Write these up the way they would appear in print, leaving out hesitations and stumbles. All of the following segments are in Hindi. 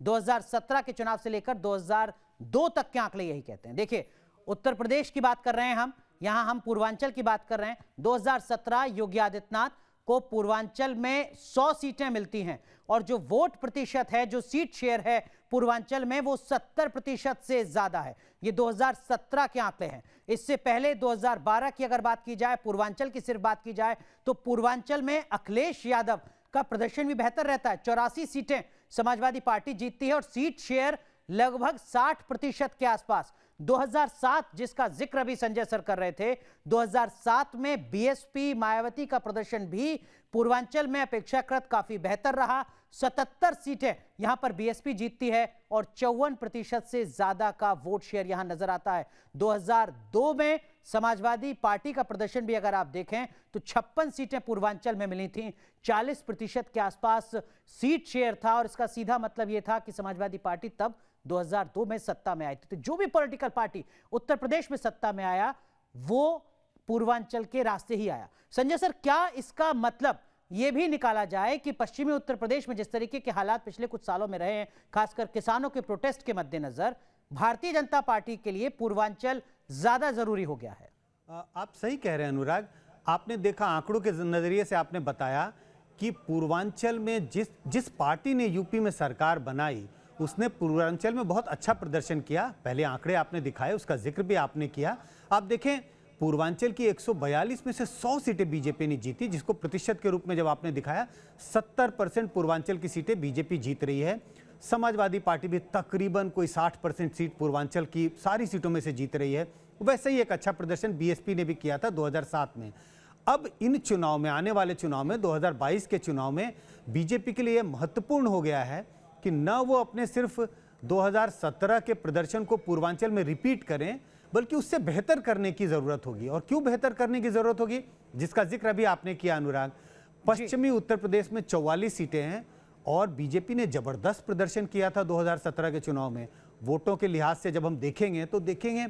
2017 के चुनाव से लेकर 2002 तक के आंकड़े यही कहते हैं। देखिए, उत्तर प्रदेश की बात कर रहे हैं हम, यहां हम पूर्वांचल की बात कर रहे हैं। 2017 योगी आदित्यनाथ को पूर्वांचल में 100 सीटें मिलती हैं और जो वोट प्रतिशत है, जो सीट शेयर है पूर्वांचल में, वो 70% से ज्यादा है। ये 2017 के आंकड़े हैं। इससे पहले 2012 की अगर बात की जाए, पूर्वांचल की सिर्फ बात की जाए, तो पूर्वांचल में अखिलेश यादव का प्रदर्शन भी बेहतर रहता है। 84 सीटें समाजवादी पार्टी जीतती है और सीट शेयर लगभग 60% के आसपास। 2007 जिसका जिक्र अभी संजय सर कर रहे थे, 2007 में बीएसपी मायावती का प्रदर्शन भी पूर्वांचल में अपेक्षाकृत काफी बेहतर रहा। 77 सीटें यहां पर बीएसपी जीतती है और 54% से ज्यादा का वोट शेयर यहां नजर आता है। 2002 में समाजवादी पार्टी का प्रदर्शन भी अगर आप देखें तो 56 सीटें पूर्वांचल में मिली थीं, 40% के आसपास सीट शेयर था और इसका सीधा मतलब यह था कि समाजवादी पार्टी तब 2002 में सत्ता में आई थी। तो जो भी पॉलिटिकल पार्टी उत्तर प्रदेश में सत्ता में आया वो पूर्वांचल के रास्ते ही आया। संजय सर, क्या इसका मतलब यह भी निकाला जाए कि पश्चिमी उत्तर प्रदेश में जिस तरीके के हालात पिछले कुछ सालों में रहे हैं, खासकर किसानों के प्रोटेस्ट के मद्देनजर, भारतीय जनता पार्टी के लिए पूर्वांचल ज्यादा जरूरी हो गया है? आप सही कह रहे हैं अनुराग। आपने देखा, आंकड़ों के नजरिए से आपने बताया कि पूर्वांचल में जिस पार्टी ने यूपी में सरकार बनाई उसने पूर्वांचल में बहुत अच्छा प्रदर्शन किया। पहले आंकड़े आपने दिखाए, उसका जिक्र भी आपने किया। आप देखें, पूर्वांचल की 142 में से 100 सीटें बीजेपी ने जीती, जिसको प्रतिशत के रूप में जब आपने दिखाया 70% पूर्वांचल की सीटें बीजेपी जीत रही है। समाजवादी पार्टी भी तकरीबन कोई 60% सीट पूर्वांचल की सारी सीटों में से जीत रही है। वैसे ही एक अच्छा प्रदर्शन बीएसपी ने भी किया था 2007 में। अब इन चुनाव में, आने वाले चुनाव में, 2022 के चुनाव में बीजेपी के लिए महत्वपूर्ण हो गया है कि न वो अपने सिर्फ 2017 के प्रदर्शन को पूर्वांचल में रिपीट करें, बल्कि उससे बेहतर करने की जरूरत होगी। और क्यों बेहतर करने की जरूरत होगी, जिसका जिक्र अभी आपने किया अनुराग। पश्चिमी उत्तर प्रदेश में 44 सीटें हैं और बीजेपी ने जबरदस्त प्रदर्शन किया था 2017 के चुनाव में। वोटों के लिहाज से जब हम देखेंगे तो देखेंगे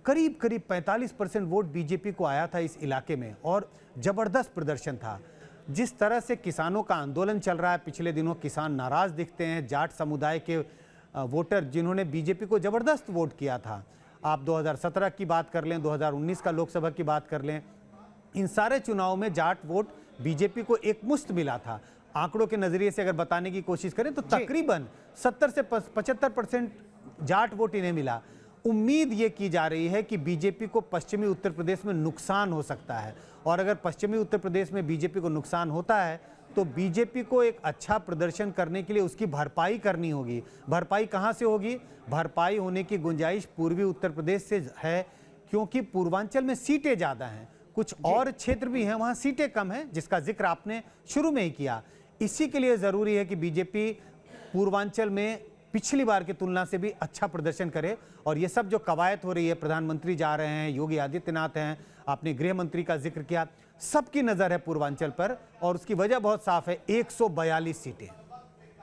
करीब करीब 45% वोट बीजेपी को आया था इस इलाके में और जबरदस्त प्रदर्शन था। जिस तरह से किसानों का आंदोलन चल रहा है पिछले दिनों, किसान नाराज दिखते हैं, जाट समुदाय के वोटर जिन्होंने बीजेपी को जबरदस्त वोट किया था। आप 2017 की बात कर लें, 2019 का लोकसभा की बात कर लें, इन सारे चुनाव में जाट वोट बीजेपी को एकमुश्त मिला था। आंकड़ों के नजरिए से अगर बताने की कोशिश करें तो तकरीबन 70 से 75% जाट वोट इन्हें मिला। उम्मीद ये की जा रही है कि बीजेपी को पश्चिमी उत्तर प्रदेश में नुकसान हो सकता है और अगर पश्चिमी उत्तर प्रदेश में बीजेपी को नुकसान होता है तो बीजेपी को एक अच्छा प्रदर्शन करने के लिए उसकी भरपाई करनी होगी। भरपाई कहां से होगी? भरपाई होने की गुंजाइश पूर्वी उत्तर प्रदेश से है, क्योंकि पूर्वांचल में सीटें ज़्यादा हैं। कुछ और क्षेत्र भी हैं वहाँ सीटें कम हैं, जिसका जिक्र आपने शुरू में ही किया। इसी के लिए ज़रूरी है कि बीजेपी पूर्वांचल में पिछली बार की तुलना से भी अच्छा प्रदर्शन करे। और ये सब जो कवायद हो रही है, प्रधानमंत्री जा रहे हैं, योगी आदित्यनाथ हैं, आपने गृह मंत्री का जिक्र किया, सबकी नज़र है पूर्वांचल पर और उसकी वजह बहुत साफ है, 142 सीटें।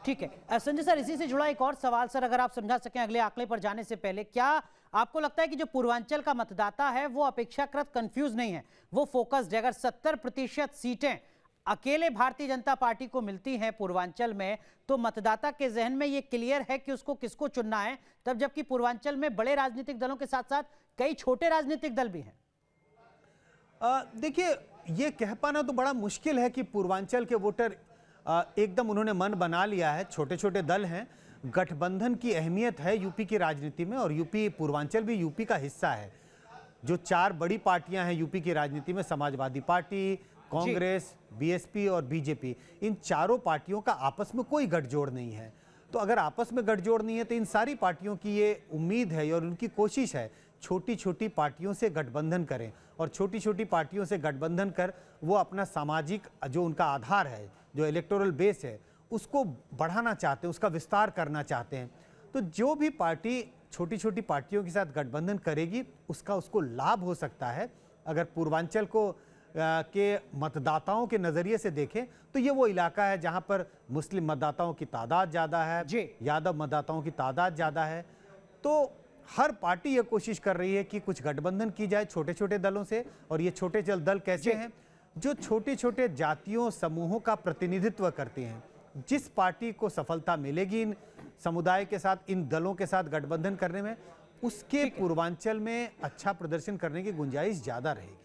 ठीक है संजय सर, इसी से जुड़ा एक और सवाल सर, अगर आप समझा सकें अगले आंकड़े पर जाने से पहले, क्या आपको लगता है कि जो पूर्वांचल का मतदाता है वो अपेक्षाकृत कंफ्यूज नहीं है, वो फोकस्ड है? अगर 70% सीटें अकेले भारतीय जनता पार्टी को मिलती हैं पूर्वांचल में, तो मतदाता के जहन में ये क्लियर है कि उसको किसको चुनना है, तब जबकि पूर्वांचल में बड़े राजनीतिक दलों के साथ साथ कई छोटे राजनीतिक दल भी हैं। देखिए, ये कह पाना तो बड़ा मुश्किल है कि पूर्वांचल के वोटर एकदम उन्होंने मन बना लिया है। छोटे छोटे दल हैं, गठबंधन की अहमियत है यूपी की राजनीति में और यूपी, पूर्वांचल भी यूपी का हिस्सा है। जो 4 बड़ी पार्टियां हैं यूपी की राजनीति में, समाजवादी पार्टी, कांग्रेस, बीएसपी और बीजेपी, इन चारों पार्टियों का आपस में कोई गठजोड़ नहीं है। तो अगर आपस में गठजोड़ नहीं है तो इन सारी पार्टियों की ये उम्मीद है और उनकी कोशिश है छोटी छोटी पार्टियों से गठबंधन करें और छोटी छोटी पार्टियों से गठबंधन कर वो अपना सामाजिक जो उनका आधार है, जो इलेक्टोरल बेस है, उसको बढ़ाना चाहते हैं, उसका विस्तार करना चाहते हैं। तो जो भी पार्टी छोटी छोटी पार्टियों के साथ गठबंधन करेगी उसका उसको लाभ हो सकता है। अगर पूर्वांचल को के मतदाताओं के नज़रिए से देखें तो ये वो इलाका है जहां पर मुस्लिम मतदाताओं की तादाद ज़्यादा है, यादव मतदाताओं की तादाद ज़्यादा है। तो हर पार्टी ये कोशिश कर रही है कि कुछ गठबंधन की जाए छोटे छोटे दलों से। और ये छोटे दल कैसे हैं? जो छोटे छोटे जातियों समूहों का प्रतिनिधित्व करते हैं। जिस पार्टी को सफलता मिलेगी इन समुदाय के साथ, इन दलों के साथ गठबंधन करने में, उसके पूर्वांचल में अच्छा प्रदर्शन करने की गुंजाइश ज्यादा रहेगी।